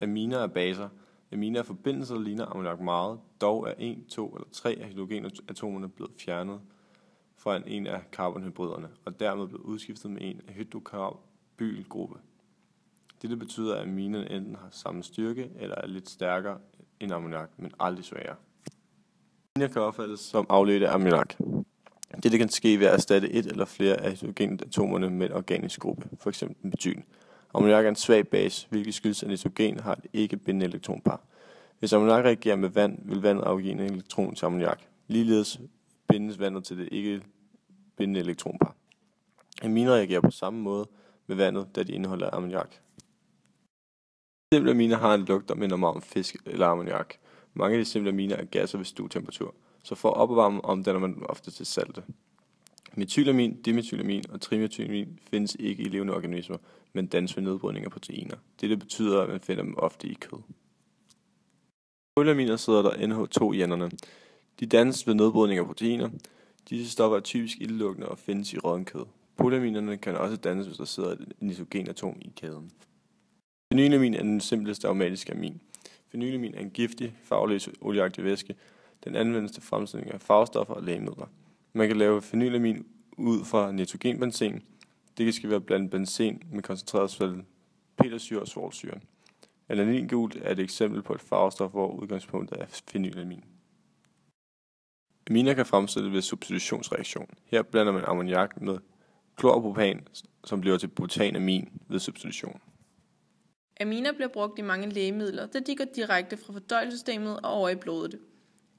Aminer er baser. Aminer er forbindelser, der ligner ammoniak meget, dog er 1, 2 eller 3 af hydrogenatomerne blevet fjernet fra en af karbonhydriderne, og dermed blevet udskiftet med en af hydrokarbylgruppe. Dette betyder, at aminerne enten har samme styrke eller er lidt stærkere end ammoniak, men aldrig svagere. Aminer kan opfattes som afledt af ammoniak. Dette kan ske ved at erstatte et eller flere af hydrogenatomerne med en organisk gruppe, f.eks. metyl. Ammoniak er en svag base, hvilket skyldes, at nitrogen har et ikke-bindende elektronpar. Hvis ammoniak reagerer med vand, vil vandet afgive en elektron til ammoniak. Ligeledes bindes vandet til det ikke-bindende elektronpar. Aminer reagerer på samme måde med vandet, da de indeholder ammoniak. Simple aminer har en lugt, der minder meget om fisk eller ammoniak. Mange af de simple aminer er gasser ved stuetemperatur, så for at opvarme omdanner man dem ofte til salte. Metylamin, dimetylamin og trimetylamin findes ikke i levende organismer, men dannes ved nedbrydning af proteiner. Dette betyder, at man finder dem ofte i kød. Polyaminer sidder der NH2 i enderne. De dannes ved nedbrydning af proteiner. Disse stoffer er typisk ildelugtende og findes i rådden kød. Polyaminerne kan også dannes, hvis der sidder et nitrogenatom i kæden. Phenylamin er den simpleste aromatiske amin. Phenylamin er en giftig, farveløs olieagtig væske. Den anvendes til fremstilling af farvestoffer og lægemidler. Man kan lave phenylamin ud fra nitrogenbenzen. Det skal være blandt benzen med koncentreret salpetersyre og svovlsyre. Alaningult er et eksempel på et farvestof, hvor udgangspunktet er phenylamin. Aminer kan fremstilles ved substitutionsreaktion. Her blander man ammoniak med klorpropan, som bliver til butanamin ved substitution. Aminer bliver brugt i mange lægemidler, da de går direkte fra fordøjelsessystemet og over i blodet.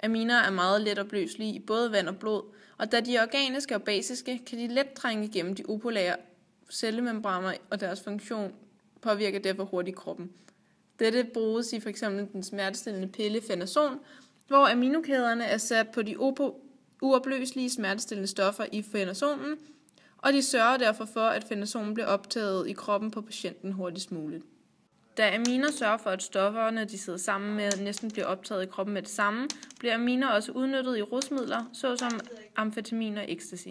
Aminer er meget let opløselige i både vand og blod, og da de er organiske og basiske, kan de let trænge igennem de upolære cellemembraner, og deres funktion påvirker derfor hurtigt kroppen. Dette bruges i f.eks. den smertestillende pille Phenason, hvor aminokæderne er sat på de uopløselige smertestillende stoffer i Phenasonen, og de sørger derfor for, at Phenasonen bliver optaget i kroppen på patienten hurtigst muligt. Da aminer sørger for, at stofferne, de sidder sammen med, næsten bliver optaget i kroppen med det samme, bliver aminer også udnyttet i rusmidler, såsom amfetamin og ecstasy.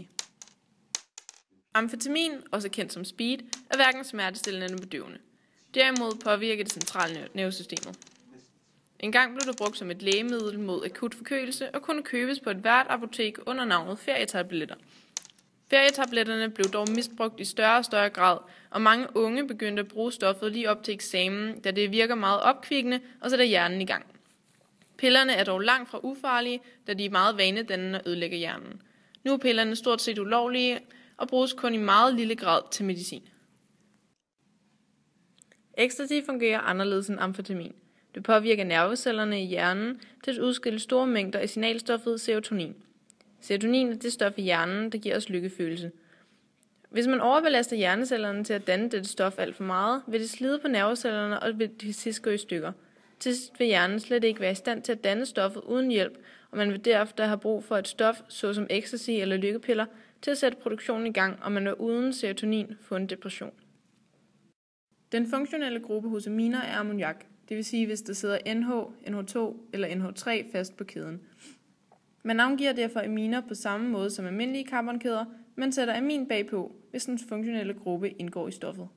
Amfetamin, også kendt som speed, er hverken smertestillende eller bedøvende. Derimod påvirker det centrale nervesystemet. En gang blev det brugt som et lægemiddel mod akut forkølelse og kunne købes på et hvert apotek under navnet ferietabletter. Ferietabletterne blev dog misbrugt i større og større grad, og mange unge begyndte at bruge stoffet lige op til eksamen, da det virker meget opkvikkende og sætter hjernen i gang. Pillerne er dog langt fra ufarlige, da de er meget vanedannende og ødelægger hjernen. Nu er pillerne stort set ulovlige og bruges kun i meget lille grad til medicin. Ecstasy fungerer anderledes end amfetamin. Det påvirker nervecellerne i hjernen til at udskille store mængder af signalstoffet serotonin. Serotonin er det stof i hjernen, der giver os lykkefølelse. Hvis man overbelaster hjernecellerne til at danne dette stof alt for meget, vil det slide på nervecellerne og vil til sidst gå i stykker. Til sidst vil hjernen slet ikke være i stand til at danne stoffet uden hjælp, og man vil derefter have brug for et stof, såsom ecstasy eller lykkepiller, til at sætte produktionen i gang, og man vil uden serotonin få en depression. Den funktionelle gruppe hos aminer er ammoniak, det vil sige, hvis der sidder NH, NH2 eller NH3 fast på kæden. Man navngiver derfor aminer på samme måde som almindelige carbonkæder, men sætter amin bagpå, hvis den funktionelle gruppe indgår i stoffet.